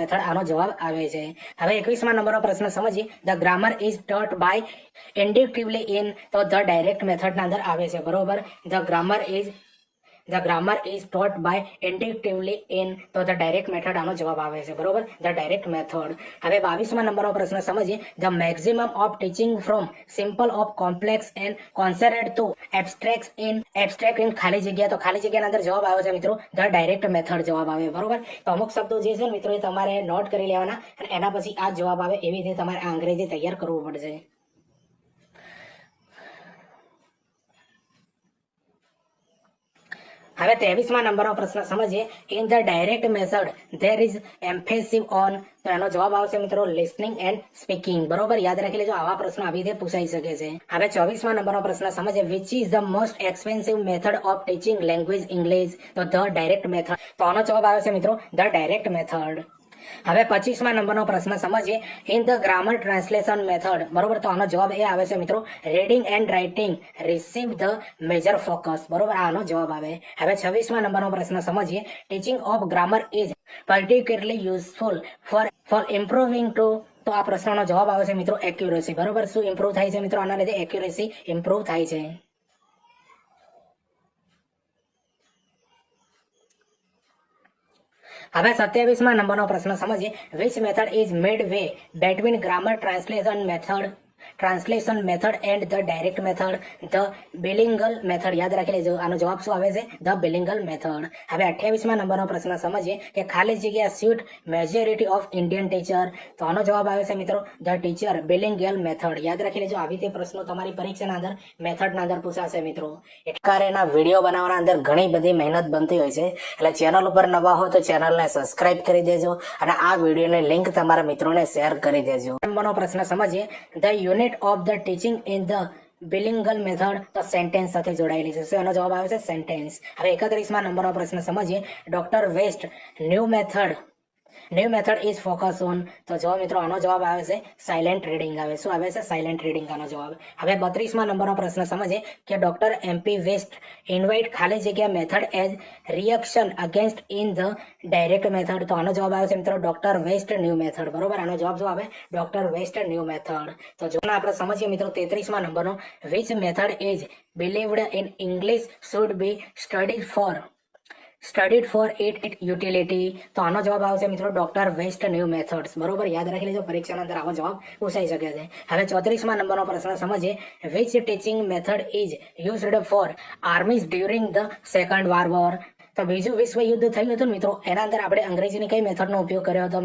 Method આનો જવાબ આવે છે. હવે 21મા નંબરનો પ્રશ્ન સમજીએ. The grammar is taught by inductively in, તો ધ ડાયરેક્ટ મેથડના અંદર આવે છે. બરોબર, the grammar is taught by inductively in, તો ધ ડાયરેક્ટ મેથડ આનો જવાબ આવે છે. બરોબર, ધ ડાયરેક્ટ મેથડ. હવે 22મા નંબરનો પ્રશ્ન સમજીએ. The maximum of teaching from simple of complex and concept to abstract in ખાલી જગ્યા, તો ખાલી જગ્યાના અંદર જવાબ આવ્યો છે મિત્રો ધ ડાયરેક્ટ મેથડ જવાબ આવે. બરોબર, તો અમુક શબ્દો જે છે મિત્રો એ તમારે નોટ કરી લેવાના અને એના પછી આ જવાબ આવે એવી રીતે તમારે આ અંગ્રેજી તૈયાર કરવું પડશે. હવે 23મા નંબરનો પ્રશ્ન સમજીએ. In the direct method there is emphasis on, તો એનો જવાબ આવશે મિત્રો લિસનિંગ એન્ડ સ્પીકિંગ. બરોબર, યાદ રાખી લેજો, આવા પ્રશ્નો આવી રીતે પૂછાઈ શકે છે. હવે 24મા નંબરનો પ્રશ્ન સમજીએ. Which is the most expensive method of teaching language English, તો ધ ડાયરેક્ટ મેથડ. તો આનો જવાબ આવે છે મિત્રો ધ ડાયરેક્ટ મેથડ. હવે 25મા નંબરનો પ્રશ્ન સમજીએ. In the grammar translation method, બરોબર, તો આનો જવાબ એ આવે છે મિત્રો reading and writing receive the major focus. બરોબર, આનો જવાબ આવે. હવે 26મા નંબરનો પ્રશ્ન સમજીએ. Teaching of grammar is particularly useful for improving to, તો આ પ્રશ્નનો જવાબ આવે છે મિત્રો એક્યુરેસી. બરોબર, શું ઇમ્પ્રુવ થાય છે મિત્રો આના લીધે? એક્યુરેસી ઇમ્પ્રુવ થાય છે. હવે 27મા નંબરનો પ્રશ્ન સમજીએ. Which method is mid way between grammar translation method and the direct method, the bilingual method. યાદ રાખી લેજો, આનો જવાબ શું આવે છે? The bilingual method. હવે 28મા નંબરનો પ્રશ્ન સમજીએ કે ખાલી જગ્યા suit majority of Indian teacher, તો આનો જવાબ આવે છે મિત્રો ધ ટીચર બિલિંગલ મેથડ. યાદ રાખી લેજો, આવી રીતે પ્રશ્નો તમારી પરીક્ષાના અંદર મેથડના અંદર પૂછાશે મિત્રો. એના વિડીયો બનાવવાના અંદર ઘણી બધી મહેનત બનતી હોય છે, એટલે ચેનલ ઉપર નવા હો તો ચેનલને સબસ્ક્રાઇબ કરી દેજો અને આ વિડીયોની લિંક તમારા મિત્રોને શેર કરી દેજો. નંબરનો પ્રશ્ન સમજીએ. The unit of the teaching in the bilingual method, તો સેન્ટેન્સ સાથે જોડાયેલી છે. એનો જવાબ આવે છે સેન્ટેન્સ. હવે 31મા નંબરનો પ્રશ્ન સમજીએ. Doctor West new method is focus on, તો જો મિત્રો આનો જવાબ આવે છે સાયલેન્ટ રીડિંગ આવે. શું આવે છે? સાયલેન્ટ રીડિંગ આનો જવાબ. હવે 32મા નંબરનો પ્રશ્ન સમજીએ કે ડોક્ટર MP વેસ્ટ ઇન્વાઇટ ખાલી જગ્યા method as reaction against in the direct method, તો આનો જવાબ આવે છે મિત્રો ડોક્ટર વેસ્ટ ન્યૂ મેથડ. બરોબર, આનો જવાબ શું આવે? Doctor West new method. તો જો આપણે સમજીએ મિત્રો 33મા નંબરનો. Which method is believed in English should be studied for it utility, તો આનો જવાબ આવશે મિત્રો ડોક્ટર વેસ્ટ ન્યૂ મેથડ્સ. બરોબર, યાદ રાખી લેજો, પરીક્ષાના અંદર આવો જવાબ પૂછાઈ શકે છે. હવે 34મા નંબરનો પ્રશ્ન સમજીએ. Which teaching method is used four armies during the second world war, તો બીજું વિશ્વ યુદ્ધ થયું હતું મિત્રો, એના અંદર આપણે અંગ્રેજીની કઈ મેથડનો ઉપયોગ કર્યો હતો?